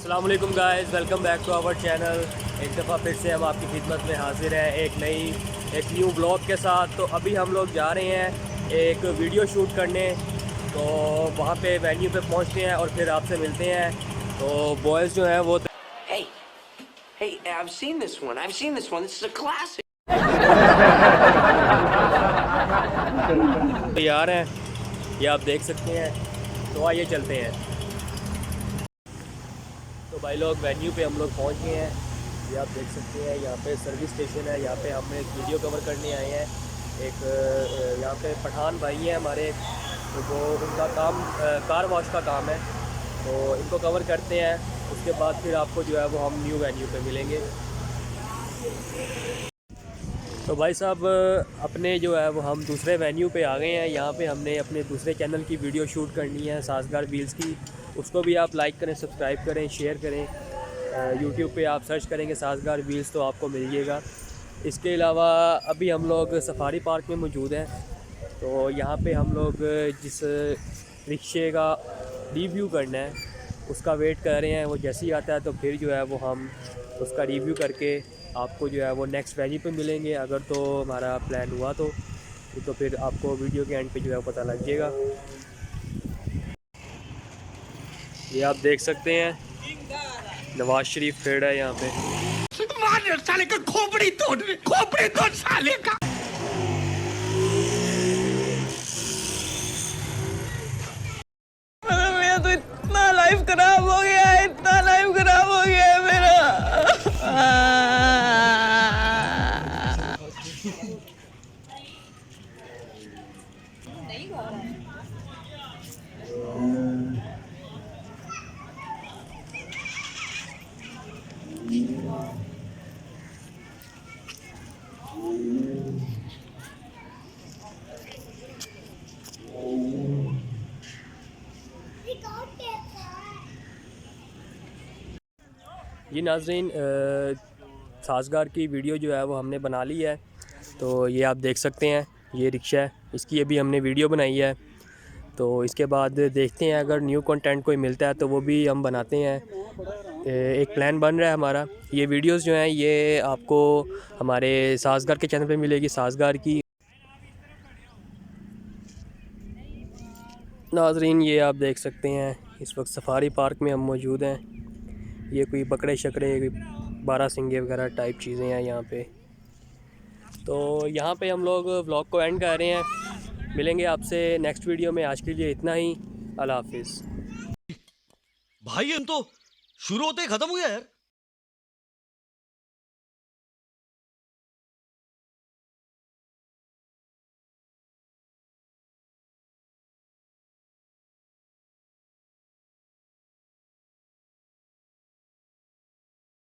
अस्सलाम वालेकुम guys, welcome back to our channel. एक दफ़ा फिर से हम आपकी खिदमत में हाजिर हैं एक न्यू ब्लॉग के साथ। तो अभी हम लोग जा रहे हैं एक वीडियो शूट करने, तो वहाँ पे वेन्यू पे पहुँचते हैं और फिर आपसे मिलते हैं। तो बॉयज़ जो हैं वो Hey, I've seen this one. This is a classic. तैयार हैं, ये आप देख सकते हैं। तो आइए चलते हैं। तो भाई लोग वेन्यू पे हम लोग पहुँच गए हैं। ये आप देख सकते हैं, यहाँ पे सर्विस स्टेशन है। यहाँ पे हम एक वीडियो कवर करने आए हैं। एक यहाँ पे पठान भाई हैं हमारे, तो वो उनका काम कार वॉश का काम है, तो इनको कवर करते हैं। उसके बाद फिर आपको जो है वो हम न्यू वेन्यू पे मिलेंगे। तो भाई साहब अपने जो है वो हम दूसरे वेन्यू पे आ गए हैं। यहाँ पे हमने अपने दूसरे चैनल की वीडियो शूट करनी है, साजगार व्हील्स की। उसको भी आप लाइक करें, सब्सक्राइब करें, शेयर करें। यूट्यूब पे आप सर्च करेंगे साजगार व्हील्स तो आपको मिल जाएगा। इसके अलावा अभी हम लोग सफारी पार्क में मौजूद हैं। तो यहाँ पे हम लोग जिस रिक्शे का रिव्यू करना है उसका वेट कर रहे हैं। वो जैसे ही आता है तो फिर जो है वो हम उसका रिव्यू करके आपको जो है वो नेक्स्ट वेन्यू पे मिलेंगे। अगर तो हमारा प्लान हुआ तो फिर आपको वीडियो के एंड पे जो है पता लग जाएगा। ये आप देख सकते हैं नवाज शरीफ खड़ा है यहाँ पे। मार साले का खोपड़ी तोड़ साले का। मेरा तो इतना लाइफ खराब हो गया है, इतना लाइफ खराब हो गया है मेरा। ये नाज़रीन साजगार की वीडियो जो है वो हमने बना ली है। तो ये आप देख सकते हैं, ये रिक्शा है, इसकी अभी हमने वीडियो बनाई है। तो इसके बाद देखते हैं अगर न्यू कंटेंट कोई मिलता है तो वो भी हम बनाते हैं। एक प्लान बन रहा है हमारा। ये वीडियोस जो हैं ये आपको हमारे साजगार के चैनल पे मिलेगी, साजगार की। नाजरीन ये आप देख सकते हैं इस वक्त सफारी पार्क में हम मौजूद हैं। ये कोई बकरे शकरे, बारह सिंगे वगैरह टाइप चीज़ें हैं यहाँ पे। तो यहाँ पे हम लोग व्लॉग को एंड कर रहे हैं। मिलेंगे आपसे नेक्स्ट वीडियो में। आज के लिए इतना ही। अल्लाह हाफिज़। भाई हम तो शुरू होते ही खत्म हो गया यार।